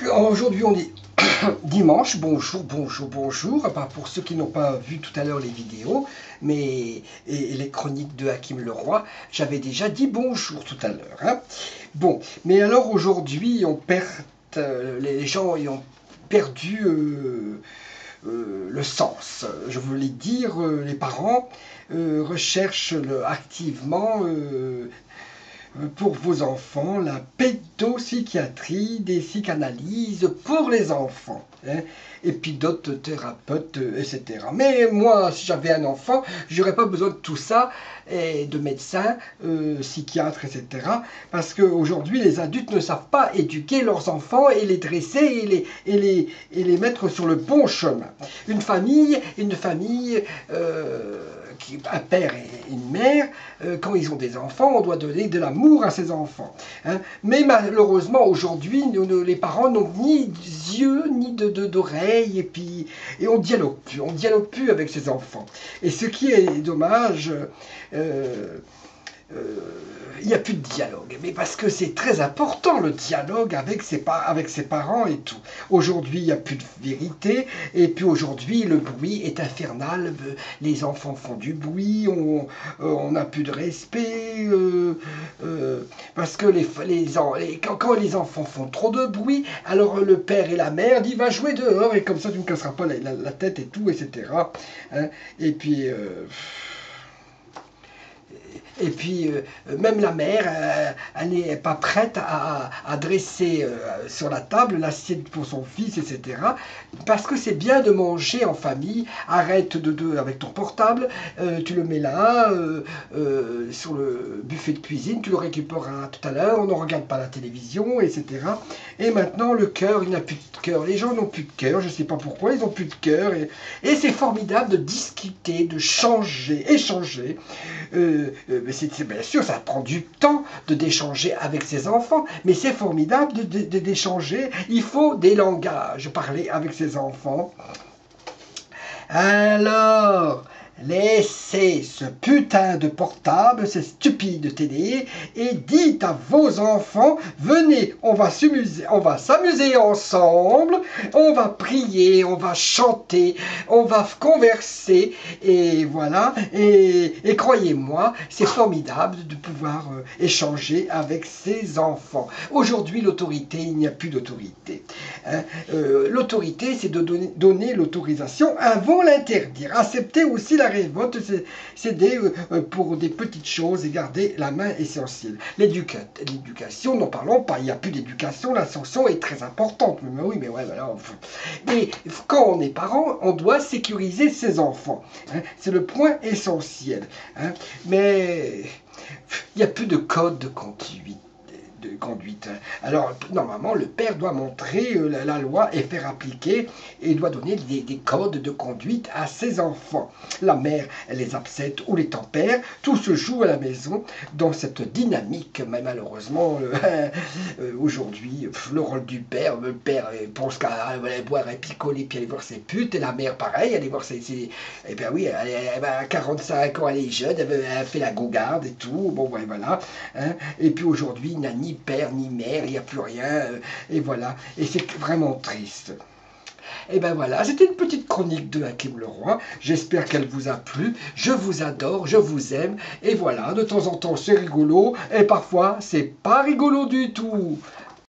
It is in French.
Aujourd'hui, on est dimanche. Bonjour, bonjour, bonjour. Enfin, pour ceux qui n'ont pas vu tout à l'heure les vidéos, mais et les chroniques de Hakim Leroy, j'avais déjà dit bonjour tout à l'heure. Hein. Bon, mais alors aujourd'hui, les gens y ont perdu le sens. Je voulais dire, les parents recherchent activement pour vos enfants la pédopsychiatrie, des psychanalyses pour les enfants, hein, et puis d'autres thérapeutes, etc. Mais moi, si j'avais un enfant, j'aurais pas besoin de tout ça, et de médecins, psychiatres, etc. Parce qu'aujourd'hui, les adultes ne savent pas éduquer leurs enfants et les dresser et les mettre sur le bon chemin. Une famille, un père et une mère, quand ils ont des enfants, on doit donner de l'amour à ses enfants. Hein. Mais malheureusement, aujourd'hui, les parents n'ont ni d'yeux, ni d'oreilles, et on dialogue plus avec ses enfants. Et ce qui est dommage, il n'y a plus de dialogue, mais parce que c'est très important le dialogue avec ses parents et tout. Aujourd'hui, il n'y a plus de vérité, et puis aujourd'hui, le bruit est infernal, les enfants font du bruit, on n'a plus de respect, parce que quand les enfants font trop de bruit, alors le père et la mère disent va jouer dehors, et comme ça tu ne me casseras pas la tête et tout, etc. Hein, et puis... même la mère, elle n'est pas prête à dresser sur la table l'assiette pour son fils, etc. Parce que c'est bien de manger en famille. Arrête avec ton portable, tu le mets là, sur le buffet de cuisine, tu le récupéreras tout à l'heure, on ne regarde pas la télévision, etc. Et maintenant, le cœur, il n'a plus de cœur. Les gens n'ont plus de cœur, je ne sais pas pourquoi, ils n'ont plus de cœur. Et c'est formidable de discuter, de échanger. Bien sûr, ça prend du temps d'échanger avec ses enfants, mais c'est formidable d'échanger. Il faut des langages, parler avec ses enfants. Alors, laissez ce putain de portable, cette stupide télé, et dites à vos enfants, venez, on va s'amuser ensemble, on va prier, on va chanter, on va converser, et voilà, et croyez-moi, c'est formidable de pouvoir échanger avec ses enfants. Aujourd'hui, l'autorité, il n'y a plus d'autorité. Hein. L'autorité, c'est de donner l'autorisation avant l'interdire. Accepter aussi la révolte, céder pour des petites choses et garder la main essentielle. L'éducation, n'en parlons pas, il n'y a plus d'éducation, la sanction est très importante. Mais oui, mais ouais, voilà. Mais quand on est parent, on doit sécuriser ses enfants. Hein, c'est le point essentiel. Hein, mais il n'y a plus de code de conduite. Alors, normalement, le père doit montrer la loi et faire appliquer, et doit donner des codes de conduite à ses enfants. La mère, elle les accepte ou les tempère. Tout se joue à la maison dans cette dynamique. Mais malheureusement, aujourd'hui, le rôle du père, le père pense qu'à aller boire et picoler, puis aller voir ses putes, et la mère, pareil, aller voir et bien oui, elle a 45 ans, elle est jeune, elle fait la gaugarde et tout. Bon, ouais, voilà. Hein. Et puis aujourd'hui, il n'a ni père ni mère, il n'y a plus rien, et voilà, et c'est vraiment triste. Et ben voilà, c'était une petite chronique de Hakim Leroy, j'espère qu'elle vous a plu, je vous adore, je vous aime, et voilà, de temps en temps c'est rigolo, et parfois c'est pas rigolo du tout.